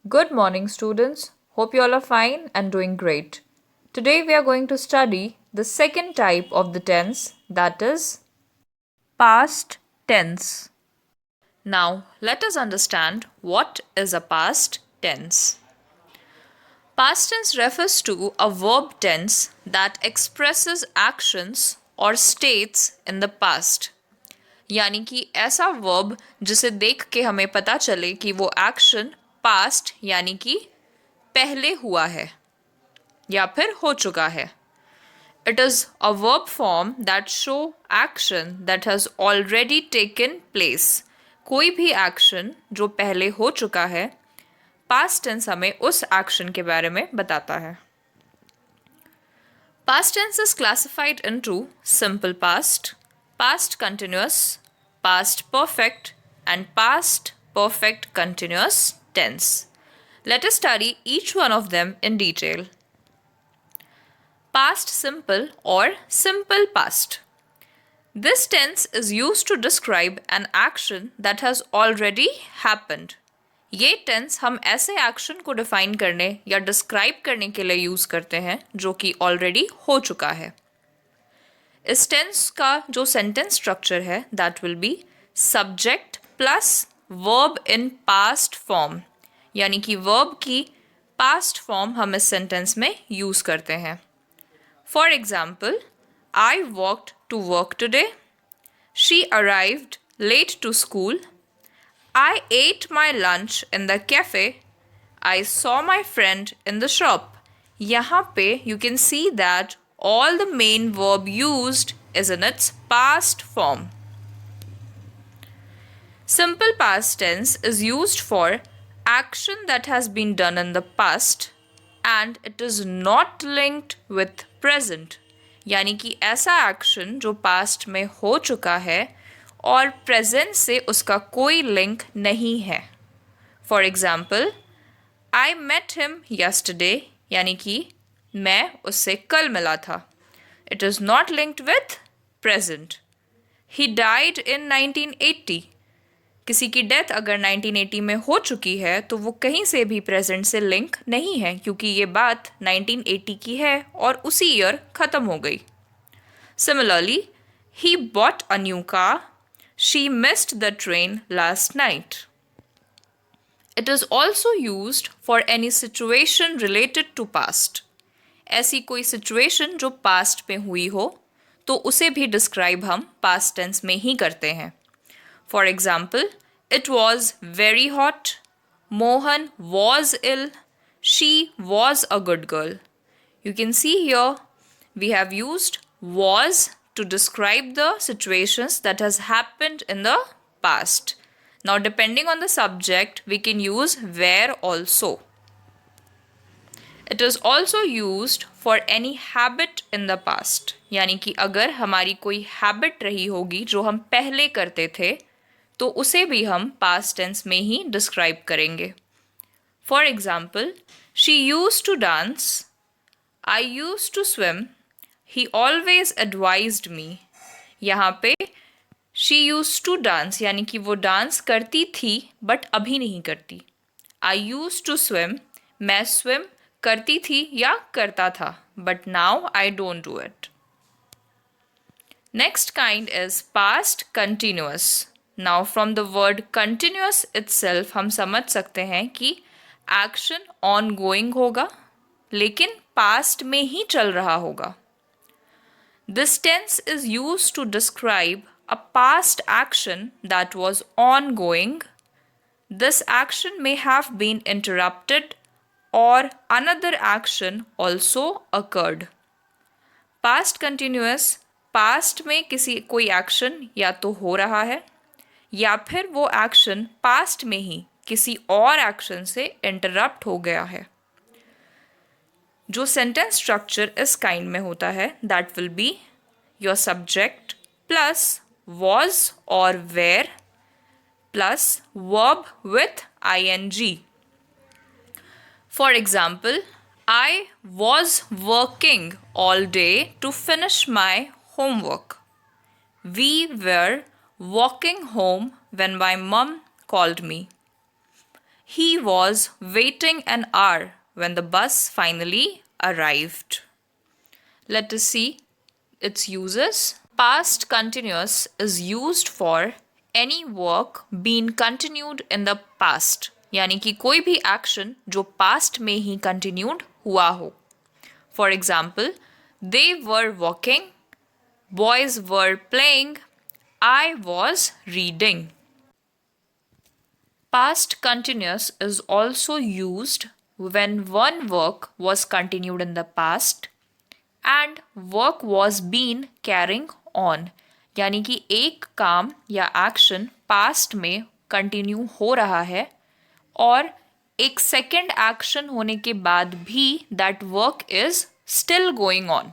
Good morning, students. Hope you all are fine and doing great. Today we are going to study the second type of the tense, that is past tense. Now, let us understand what is a past tense. Past tense refers to a verb tense that expresses actions or states in the past. यानी कि ऐसा verb जिसे देख के हमें पता चले कि वो एक्शन पास्ट यानी कि पहले हुआ है या फिर हो चुका है. It is a verb form that show action that has already taken place. कोई भी एक्शन जो पहले हो चुका है, पास्ट टेंस हमें उस एक्शन के बारे में बताता है. Past tense is classified into simple past, past continuous, past perfect, and past perfect continuous tense. Let us study each one of them in detail. Past simple or simple past. This tense is used to describe an action that has already happened. ये tense हम ऐसे action को define करने या describe करने के लिए use करते हैं जो कि ऑलरेडी हो चुका है. इस टेंस का जो सेंटेंस स्ट्रक्चर है that will be subject plus verb in past form, यानी कि वर्ब की पास्ट फॉर्म हम इस सेंटेंस में यूज करते हैं. For example, I walked to work today, she arrived late to school, I ate my lunch in the cafe. I saw my friend in the shop. यहाँ पे you can see that all the main verb used is in its past form. Simple past tense is used for action that has been done in the past and it is not linked with present. यानी कि ऐसा action जो past में हो चुका है और present से उसका कोई लिंक नहीं है. For example, I met him yesterday, यानी कि मैं उससे कल मिला था. It is not linked with present. He died in 1980. किसी की डेथ अगर 1980 में हो चुकी है तो वो कहीं से भी प्रेजेंट से लिंक नहीं है क्योंकि ये बात 1980 की है और उसी ईयर ख़त्म हो गई. Similarly, he bought a new car. She missed the train last night. It is also used for any situation related to past. ऐसी कोई situation जो past में हुई हो तो उसे भी describe हम past tense में ही करते हैं. For example, it was very hot. Mohan was ill. She was a good girl. You can see here we have used was to describe the situations that has happened in the past. Now, depending on the subject, we can use were also. It is also used for any habit in the past. यानी कि अगर हमारी कोई habit रही होगी जो हम पहले करते थे तो उसे भी हम past tense में ही describe करेंगे. For example, she used to dance. I used to swim. He always advised me. यहाँ पे she used to dance यानी कि वो डांस करती थी बट अभी नहीं करती. I used to swim, मैं swim करती थी या करता था but now I don't do it. Next kind is past continuous. Now from the word continuous itself हम समझ सकते हैं कि action ongoing होगा लेकिन past में ही चल रहा होगा. This tense is used to describe a past action that was ongoing. This action may have been interrupted or another action also occurred. Past continuous, past में किसी कोई action या तो हो रहा है या फिर वो action past में ही किसी और action से interrupt हो गया है. जो सेंटेंस स्ट्रक्चर इस काइंड में होता है that will be your subject plus was और were plus verb with ing. For example, I was working all day to finish my homework. We were walking home when my mum called me. He was waiting an hour when the bus finally arrived. Let us see its uses. Past continuous is used for any work being continued in the past, यानी कि कोई भी action जो past में ही continued हुआ हो. For example, they were walking, boys were playing, I was reading. Past continuous is also used when one work was continued in the past and work was been carrying on, यानी कि एक काम या action past में continue हो रहा है और एक सेकेंड एक्शन होने के बाद भी that work is still going on.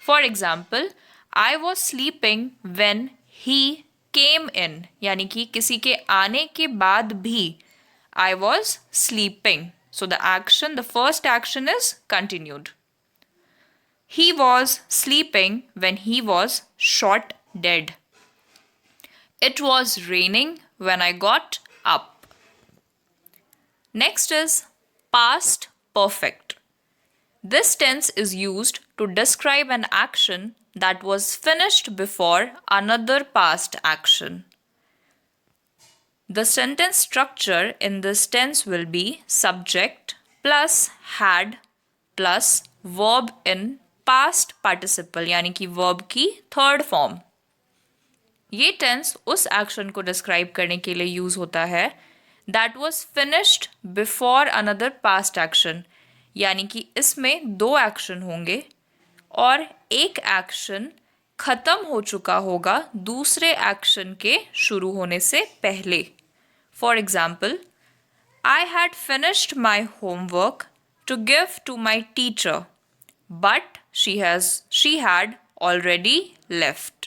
For example, I was sleeping when he came in, यानी कि किसी के आने के बाद भी I was sleeping. So the action, the first action is continued. He was sleeping when he was shot dead. It was raining when I got up. Next is past perfect. This tense is used to describe an action that was finished before another past action. The sentence structure in this tense will be subject plus had plus verb in past participle, यानी कि verb की third form. ये tense उस action को describe करने के लिए use होता है that was finished before another past action, यानी कि इसमें दो एक्शन होंगे और एक एक्शन खत्म हो चुका होगा दूसरे एक्शन के शुरू होने से पहले. For example, I had finished my homework to give to my teacher, but she had already left.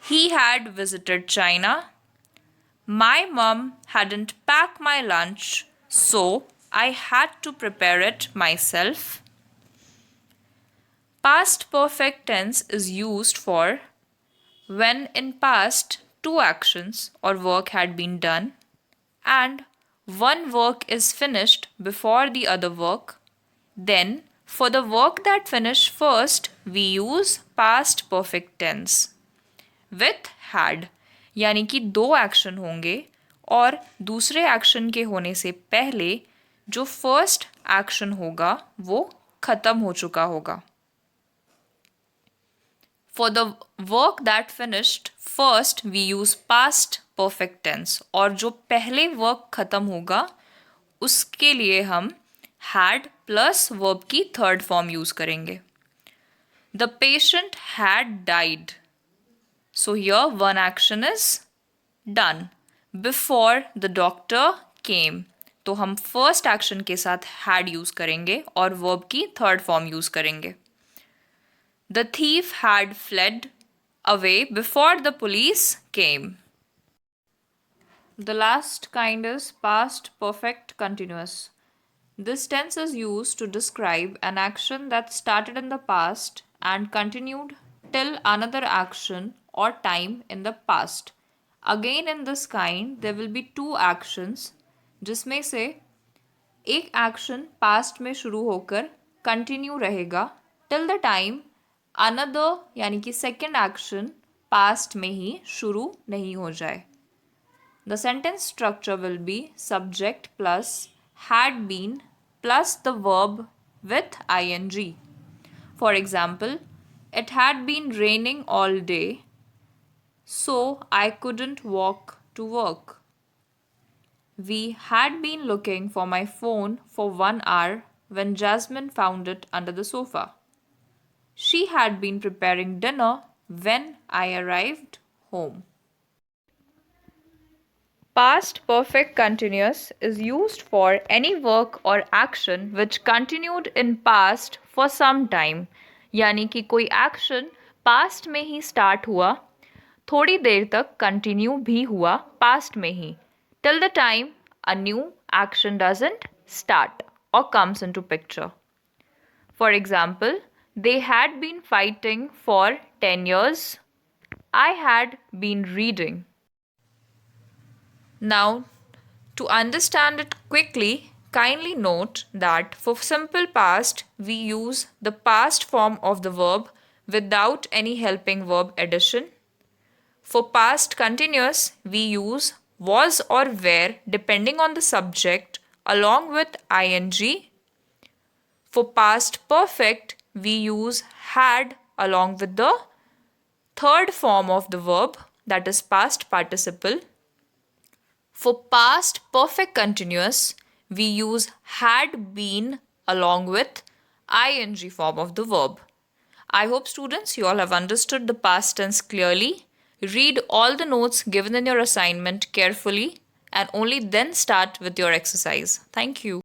He had visited China. My mom hadn't packed my lunch, so I had to prepare it myself. Past perfect tense is used for when in past two actions or work had been done and one work is finished before the other work. Then for the work that finished first, we use past perfect tense with had, यानी कि दो action होंगे और दूसरे action के होने से पहले जो फर्स्ट एक्शन होगा वो खत्म हो चुका होगा. For the work that finished first, we use past perfect tense और जो पहले वर्क खत्म होगा उसके लिए हम had प्लस वर्ब की थर्ड फॉर्म यूज करेंगे. The patient had died, so here one action is done before the doctor केम. तो हम फर्स्ट एक्शन के साथ हैड यूज करेंगे और वर्ब की थर्ड फॉर्म यूज करेंगे. The thief had fled away before the police came. The last kind is past perfect continuous. This tense is used to describe an action that started in the past and continued till another action or time in the past. Again in this kind, there will be two actions, जिसमें से एक action past में शुरू होकर continue रहेगा till the time another यानी कि second action past में ही शुरू नहीं हो जाए. The sentence structure will be subject plus had been plus the verb with ing. For example, it had been raining all day, so I couldn't walk to work. We had been looking for my phone for 1 hour when Jasmine found it under the sofa. She had been preparing dinner when I arrived home. Past perfect continuous is used for any work or action which continued in past for some time. यानी कि कोई action past में ही start हुआ, थोड़ी देर तक continue भी हुआ past में ही, till the time a new action doesn't start or comes into picture. For example, they had been fighting for 10 years. I had been reading. Now, To understand it quickly, kindly note that for simple past, we use the past form of the verb without any helping verb addition. For past continuous, we use was or were depending on the subject along with ing. For past perfect, we use had along with the third form of the verb, that is past participle. For past perfect continuous, we use had been along with ing form of the verb. I hope students you all have understood the past tense clearly. Read all the notes given in your assignment carefully and only then start with your exercise. Thank you.